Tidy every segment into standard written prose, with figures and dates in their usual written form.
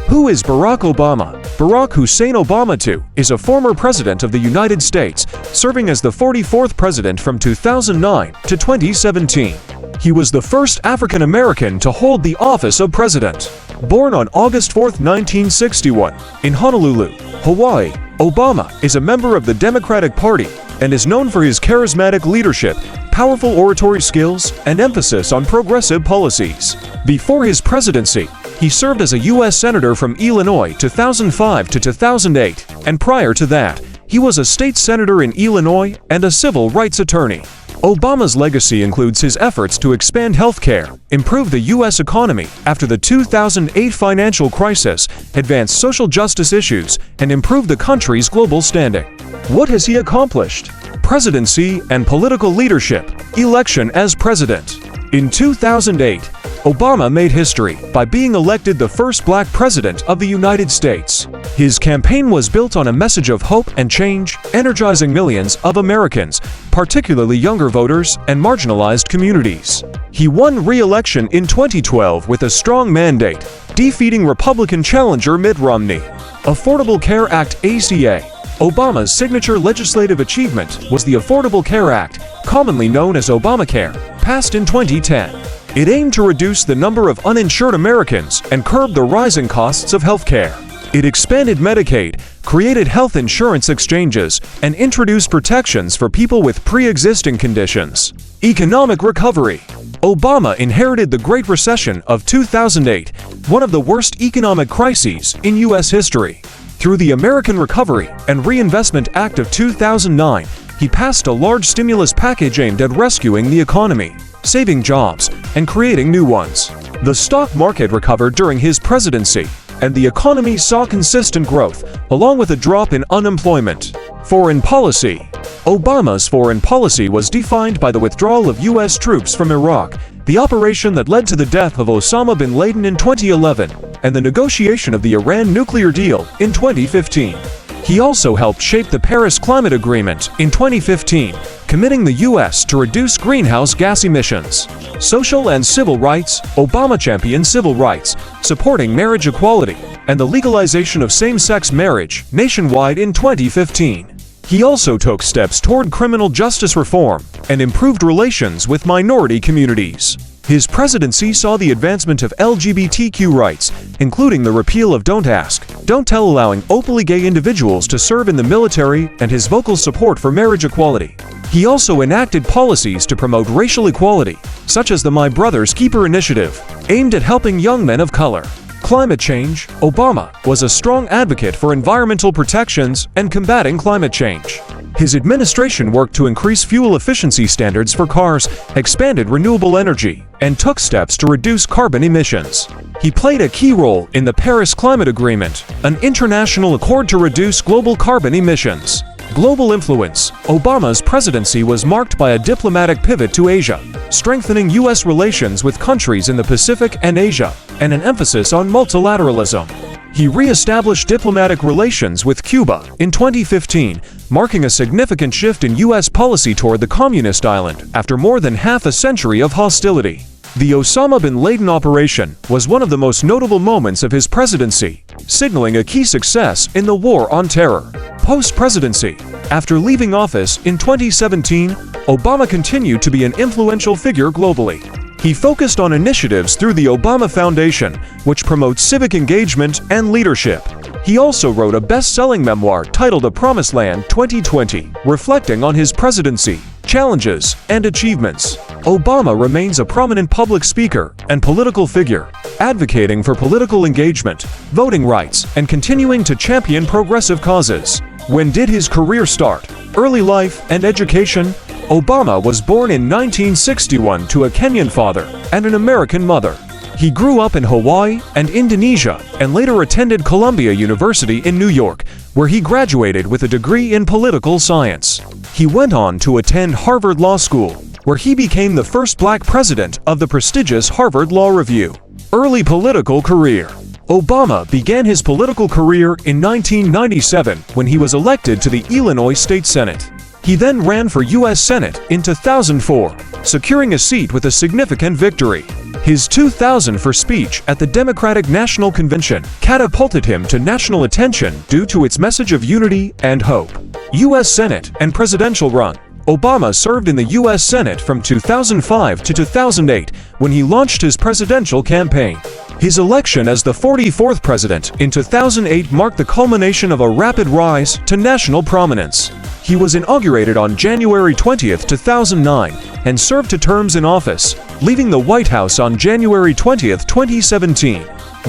Who is Barack Obama? Barack Hussein Obama II is a former president of the United States, serving as the 44th president from 2009 to 2017. He was the first African American to hold the office of president. Born on August 4, 1961, in Honolulu, Hawaii, Obama is a member of the Democratic Party and is known for his charismatic leadership, powerful oratory skills, and emphasis on progressive policies. Before his presidency, he served as a U.S. Senator from Illinois 2005 to 2008, and prior to that, he was a state senator in Illinois and a civil rights attorney. Obama's legacy includes his efforts to expand health care, improve the U.S. economy after the 2008 financial crisis, advance social justice issues, and improve the country's global standing. What has he accomplished? Presidency and political leadership. Election as president. In 2008, Obama made history by being elected the first black president of the United States. His campaign was built on a message of hope and change, energizing millions of Americans, particularly younger voters and marginalized communities. He won re-election in 2012 with a strong mandate, defeating Republican challenger Mitt Romney. Affordable Care Act (ACA). Obama's signature legislative achievement was the Affordable Care Act, commonly known as Obamacare, passed in 2010. It aimed to reduce the number of uninsured Americans and curb the rising costs of health care. It expanded Medicaid, created health insurance exchanges, and introduced protections for people with pre-existing conditions. Economic recovery. Obama inherited the Great Recession of 2008, one of the worst economic crises in U.S. history. Through the American Recovery and Reinvestment Act of 2009, he passed a large stimulus package aimed at rescuing the economy, saving jobs, and creating new ones. The stock market recovered during his presidency, and the economy saw consistent growth, along with a drop in unemployment. Foreign policy. Obama's foreign policy was defined by the withdrawal of U.S. troops from Iraq, the operation that led to the death of Osama bin Laden in 2011, and the negotiation of the Iran nuclear deal in 2015. He also helped shape the Paris Climate Agreement in 2015, committing the U.S. to reduce greenhouse gas emissions. Social and civil rights. Obama championed civil rights, supporting marriage equality and the legalization of same-sex marriage nationwide in 2015. He also took steps toward criminal justice reform and improved relations with minority communities. His presidency saw the advancement of LGBTQ rights, including the repeal of Don't Ask, Don't Tell, allowing openly gay individuals to serve in the military, and his vocal support for marriage equality. He also enacted policies to promote racial equality, such as the My Brother's Keeper initiative, aimed at helping young men of color. Climate change. Obama was a strong advocate for environmental protections and combating climate change. His administration worked to increase fuel efficiency standards for cars, expanded renewable energy, and took steps to reduce carbon emissions. He played a key role in the Paris Climate Agreement, an international accord to reduce global carbon emissions. Global influence. Obama's presidency was marked by a diplomatic pivot to Asia, strengthening U.S. relations with countries in the Pacific and Asia, and an emphasis on multilateralism. He re-established diplomatic relations with Cuba in 2015, marking a significant shift in U.S. policy toward the communist island after more than half a century of hostility. The Osama bin Laden operation was one of the most notable moments of his presidency, signaling a key success in the war on terror. Post-presidency. After leaving office in 2017, Obama continued to be an influential figure globally. He focused on initiatives through the Obama Foundation, which promotes civic engagement and leadership. He also wrote a best-selling memoir titled A Promised Land 2020, reflecting on his presidency, challenges, and achievements. Obama remains a prominent public speaker and political figure, advocating for political engagement, voting rights, and continuing to champion progressive causes. When did his career start? Early life and education. Obama was born in 1961 to a Kenyan father and an American mother. He grew up in Hawaii and Indonesia and later attended Columbia University in New York, where he graduated with a degree in political science. He went on to attend Harvard Law School, where he became the first black president of the prestigious Harvard Law Review. Early political career. Obama began his political career in 1997 when he was elected to the Illinois State Senate. He then ran for U.S. Senate in 2004, securing a seat with a significant victory. His 2004 speech at the Democratic National Convention catapulted him to national attention due to its message of unity and hope. U.S. Senate and presidential run. Obama served in the U.S. Senate from 2005 to 2008 when he launched his presidential campaign. His election as the 44th president in 2008 marked the culmination of a rapid rise to national prominence. He was inaugurated on January 20, 2009, and served 2 terms in office, leaving the White House on January 20, 2017.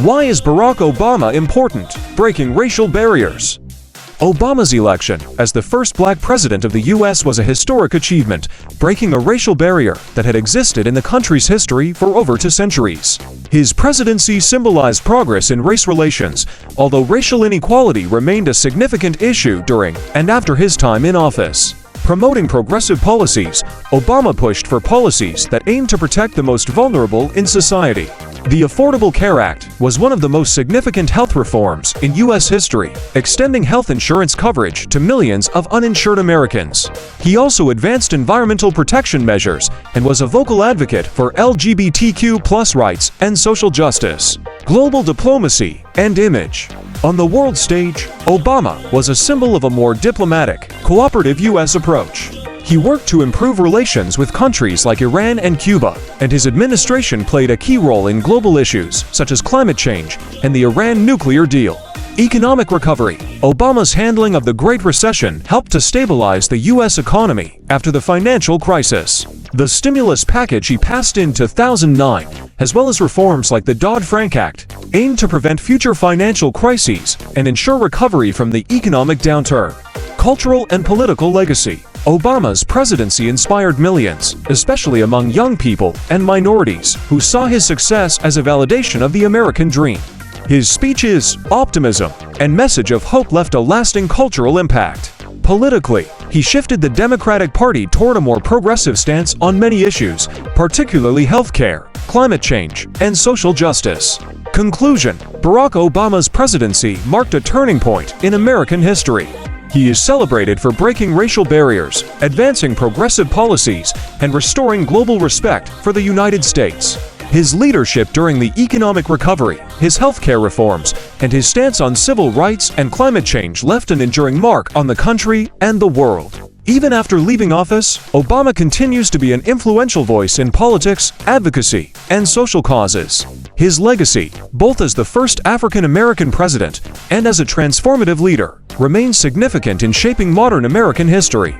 Why is Barack Obama important? Breaking racial barriers. Obama's election as the first black president of the U.S. was a historic achievement, breaking a racial barrier that had existed in the country's history for over 2 centuries. His presidency symbolized progress in race relations, although racial inequality remained a significant issue during and after his time in office. Promoting progressive policies, Obama pushed for policies that aimed to protect the most vulnerable in society. The Affordable Care Act was one of the most significant health reforms in U.S. history, extending health insurance coverage to millions of uninsured Americans. He also advanced environmental protection measures and was a vocal advocate for LGBTQ+ rights and social justice. Global diplomacy and image. On the world stage, Obama was a symbol of a more diplomatic, cooperative U.S. approach. He worked to improve relations with countries like Iran and Cuba, and his administration played a key role in global issues such as climate change and the Iran nuclear deal. Economic recovery. Obama's handling of the Great Recession helped to stabilize the U.S. economy after the financial crisis. The stimulus package he passed in 2009, as well as reforms like the Dodd-Frank Act, aimed to prevent future financial crises and ensure recovery from the economic downturn. Cultural and political legacy. Obama's presidency inspired millions, especially among young people and minorities, who saw his success as a validation of the American dream. His speeches, optimism, and message of hope left a lasting cultural impact. Politically, he shifted the Democratic Party toward a more progressive stance on many issues, particularly healthcare, climate change, and social justice. Conclusion: Barack Obama's presidency marked a turning point in American history. He is celebrated for breaking racial barriers, advancing progressive policies, and restoring global respect for the United States. His leadership during the economic recovery, his healthcare reforms, and his stance on civil rights and climate change left an enduring mark on the country and the world. Even after leaving office, Obama continues to be an influential voice in politics, advocacy, and social causes. His legacy, both as the first African-American president and as a transformative leader, remains significant in shaping modern American history.